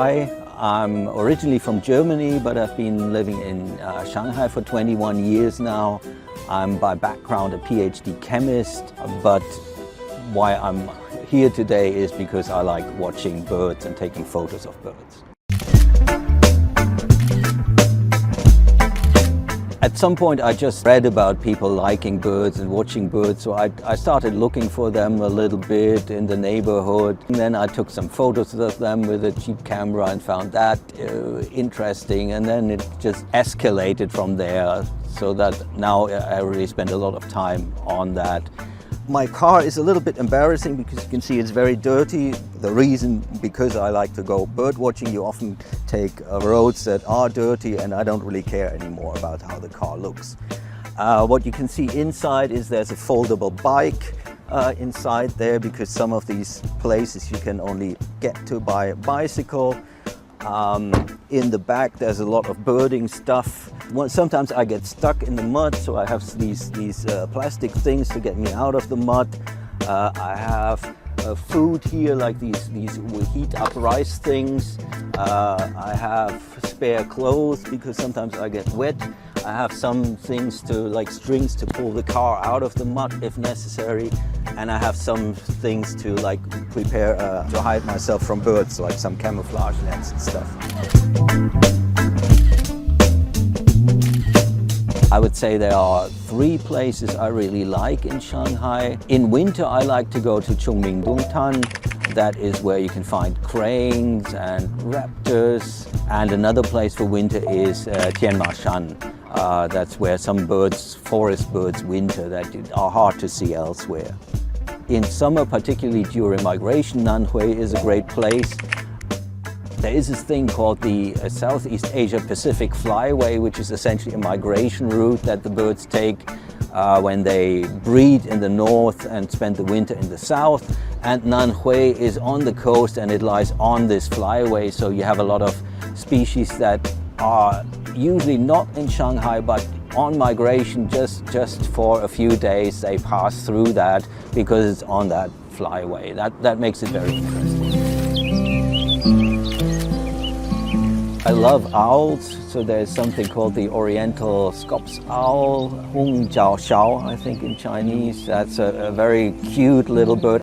Shanghai. I'm originally from Germany, but I've been living in Shanghai for 21 years now. I'm by background a PhD chemist, but why I'm here today is because I like watching birds and taking photos of birds. At some point I just read about people liking birds and watching birds, so I started looking for them a little bit in the neighborhood. And then I took some photos of them with a cheap camera and found that interesting, and then it just escalated from there, so that now I really spend a lot of time on that. My car is a little bit embarrassing because you can see it's very dirty. The reason, because I like to go bird watching, you often take roads that are dirty, and I don't really care anymore about how the car looks. What you can see inside is there's a foldable bike inside there, because some of these places you can only get to by a bicycle. In the back there's a lot of birding stuff. Sometimes I get stuck in the mud, so I have these plastic things to get me out of the mud. I have food here, like these heat up rice things. I have spare clothes because sometimes I get wet. I have some things like strings to pull the car out of the mud if necessary. And I have some things to prepare to hide myself from birds, like some camouflage nets and stuff. I would say there are 3 places I really like in Shanghai. In winter I like to go to Chongmingdongtan. That is where you can find cranes and raptors. And another place for winter is Tianmashan. That's where some birds, forest birds, winter that are hard to see elsewhere. In summer, particularly during migration, Nanhui is a great place. There is this thing called the Southeast Asia Pacific Flyway, which is essentially a migration route that the birds take when they breed in the north and spend the winter in the south. And Nanhui is on the coast and it lies on this flyway, so you have a lot of species that are usually not in Shanghai but on migration just for a few days. They pass through that because it's on that flyway. That makes it very interesting. I love owls, so there's something called the Oriental Scops owl, Hong Jiao Xiao, I think in Chinese. That's a very cute little bird.